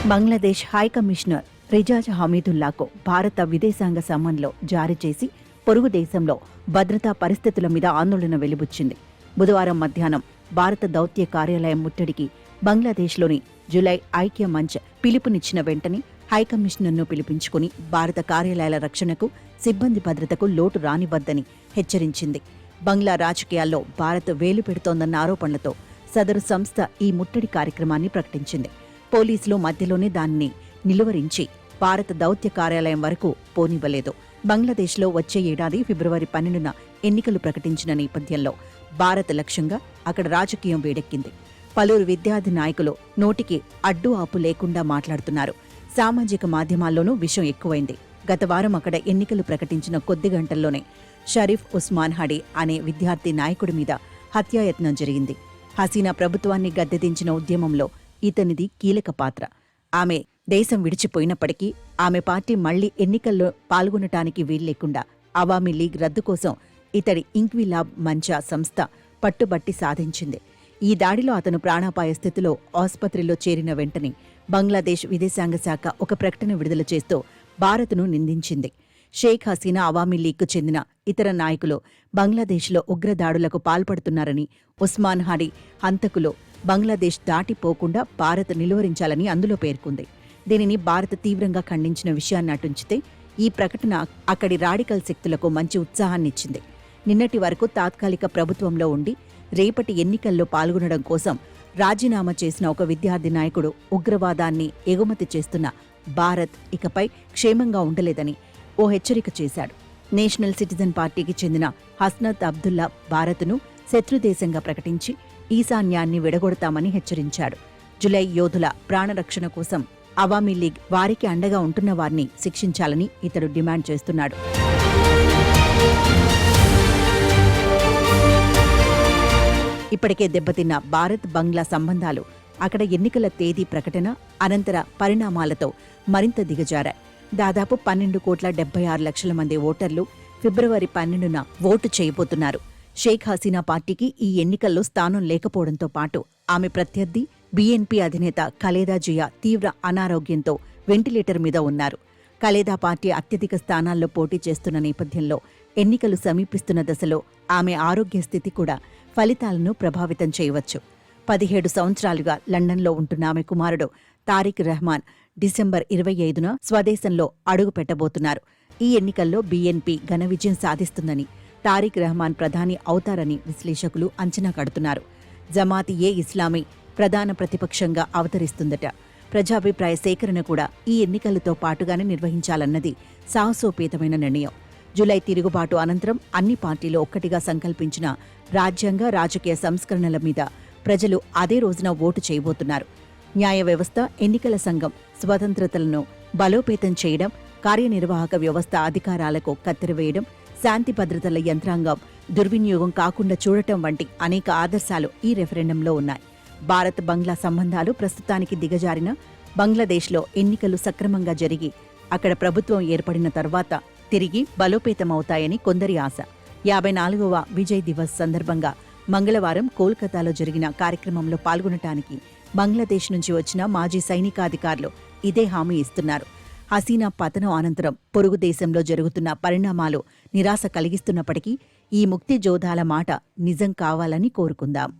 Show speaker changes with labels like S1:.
S1: Bangladesh high commissioner రిజాజ్ హమీదుల్లాకు భారత విదేశాంగ సమన్లో జారీ చేసి పొరుగు దేశంలో భద్రతా పరిస్థితుల మీద ఆందోళన వెలిబుచ్చింది. బుధవారం మధ్యాహ్నం భారత దౌత్య కార్యాలయం ముట్టడికి బంగ్లాదేశ్లోని జులై ఐక్య మంచ్ పిలుపునిచ్చిన వెంటనే హైకమిషనర్ను పిలిపించుకుని భారత కార్యాలయాల రక్షణకు, సిబ్బంది భద్రతకు లోటు రానివద్దని హెచ్చరించింది. బంగ్లా రాజకీయాల్లో భారత్ వేలు పెడుతోందన్న ఆరోపణలతో సదరు సంస్థ ఈ ముట్టడి కార్యక్రమాన్ని ప్రకటించింది. పోలీసులు మధ్యలోనే దాన్ని నిలువరించి భారత దౌత్య కార్యాలయం వరకు పోనివ్వలేదు. బంగ్లాదేశ్లో వచ్చే ఏడాది ఫిబ్రవరి 12న ఎన్నికలు ప్రకటించిన నేపథ్యంలో భారత లక్ష్యంగా అక్కడ రాజకీయం వేడెక్కింది. పలువురు విద్యార్థి నాయకులు నోటికి అడ్డు ఆపు లేకుండా మాట్లాడుతున్నారు. సామాజిక మాధ్యమాల్లోనూ విషయం ఎక్కువైంది. గత వారం అక్కడ ఎన్నికలు ప్రకటించిన కొద్ది గంటల్లోనే షరీఫ్ ఉస్మాన్ హడీ అనే విద్యార్థి నాయకుడి మీద హత్యాయత్నం జరిగింది. హసీనా ప్రభుత్వాన్ని గద్దెదించిన ఉద్యమంలో ఇతనిది కీలక పాత్ర. ఆమె దేశం విడిచిపోయినప్పటికీ ఆమె పార్టీ మళ్లీ ఎన్నికల్లో పాల్గొనటానికి వీల్లేకుండా అవామీ లీగ్ రద్దు కోసం ఇతడి ఇంక్విలాబ్ మంచా సంస్థ పట్టుబట్టి సాధించింది. ఈ దాడిలో అతను ప్రాణాపాయ స్థితిలో ఆసుపత్రిలో చేరిన వెంటనే బంగ్లాదేశ్ విదేశాంగ శాఖ ఒక ప్రకటన విడుదల చేస్తూ భారత్ను నిందించింది. షేక్ హసీనా అవామీ లీగ్కు చెందిన ఇతర నాయకులు బంగ్లాదేశ్లో ఉగ్రదాడులకు పాల్పడుతున్నారని, ఉస్మాన్ హడీ హంతకులు బంగ్లాదేశ్ దాటిపోకుండా భారత్ నిలువరించాలని అందులో పేర్కొంది. దీనిని భారత్ తీవ్రంగా ఖండించిన విషయాన్ని అటుంచితే ఈ ప్రకటన అక్కడి రాడికల్ శక్తులకు మంచి ఉత్సాహాన్నిచ్చింది. నిన్నటి వరకు తాత్కాలిక ప్రభుత్వంలో ఉండి రేపటి ఎన్నికల్లో పాల్గొనడం కోసం రాజీనామా చేసిన ఒక విద్యార్థి నాయకుడు ఉగ్రవాదాన్ని ఎగుమతి చేస్తున్న భారత్ ఇకపై క్షేమంగా ఉండలేదని ఓ హెచ్చరిక చేశాడు. నేషనల్ సిటిజన్ పార్టీకి చెందిన హస్నత్ అబ్దుల్లా భారత్ను శత్రుదేశంగా ప్రకటించి ఈశాన్యాన్ని విడగొడతామని హెచ్చరించాడు. జులై యోధుల ప్రాణరక్షణ కోసం అవామీ లీగ్ వారికి అండగా ఉంటున్న వారిని శిక్షించాలని ఇతడు డిమాండ్ చేస్తున్నాడు. ఇప్పటికే దెబ్బతిన్న భారత్ బంగ్లా సంబంధాలు అక్కడ ఎన్నికల తేదీ ప్రకటన అనంతర పరిణామాలతో మరింత దిగజారాయి. దాదాపు 12,76,00,000 మంది ఓటర్లు ఫిబ్రవరి 12న ఓటు చేయబోతున్నారు. షేక్ హసీనా పార్టీకి ఈ ఎన్నికల్లో స్థానం లేకపోవడంతో పాటు ఆమె ప్రత్యర్థి బీఎన్పీ అధినేత ఖలేదా జియా తీవ్ర అనారోగ్యంతో వెంటిలేటర్ మీద ఉన్నారు. ఖలేదా పార్టీ అత్యధిక స్థానాల్లో పోటీ చేస్తున్న నేపథ్యంలో ఎన్నికలు సమీపిస్తున్న దశలో ఆమె ఆరోగ్య స్థితి కూడా ఫలితాలను ప్రభావితం చేయవచ్చు. 17 సంవత్సరాలుగా లండన్లో ఉంటున్న ఆమె కుమారుడు తారిక్ రెహమాన్ డిసెంబర్ 25న స్వదేశంలో అడుగు పెట్టబోతున్నారు. ఈ ఎన్నికల్లో బీఎన్పీ ఘన విజయం సాధిస్తుందని, తారిక్ రెహమాన్ ప్రధాని అవుతారని విశ్లేషకులు అంచనా కడుతున్నారు. జమాత్-ఏ ఇస్లామీ ప్రధాన ప్రతిపక్షంగా అవతరిస్తుందట. ప్రజాభిప్రాయ సేకరణ కూడా ఈ ఎన్నికలతో పాటుగానే నిర్వహించాలన్నది సాహసోపేతమైన నిర్ణయం. జులై తిరుగుబాటు అనంతరం అన్ని పార్టీలు ఒక్కటిగా సంకల్పించిన రాజ్యాంగ, రాజకీయ సంస్కరణల మీద ప్రజలు అదే రోజున ఓటు చేయబోతున్నారు. న్యాయ వ్యవస్థ, ఎన్నికల సంఘం స్వతంత్రతలను బలోపేతం చేయడం, కార్యనిర్వాహక వ్యవస్థ అధికారాలకు కత్తెరవేయడం, శాంతి భద్రతల యంత్రాంగం దుర్వినియోగం కాకుండా చూడటం వంటి అనేక ఆదర్శాలు ఈ రెఫరెండంలో ఉన్నాయి. భారత్ బంగ్లా సంబంధాలు ప్రస్తుతానికి దిగజారిన బంగ్లాదేశ్లో ఎన్నికలు సక్రమంగా జరిగి అక్కడ ప్రభుత్వం ఏర్పడిన తర్వాత తిరిగి బలోపేతమవుతాయని కొందరి ఆశ. 54వ విజయ్ దివస్ సందర్భంగా మంగళవారం కోల్కతాలో జరిగిన కార్యక్రమంలో పాల్గొనటానికి బంగ్లాదేశ్ నుంచి వచ్చిన మాజీ సైనికాధికారులు ఇదే హామీ ఇస్తున్నారు. హసీనా పతనం అనంతరం పొరుగు దేశంలో జరుగుతున్న పరిణామాలు నిరాశ కలిగిస్తున్నప్పటికీ ఈ ముక్తి జోధాల మాట నిజం కావాలని కోరుకుందాం.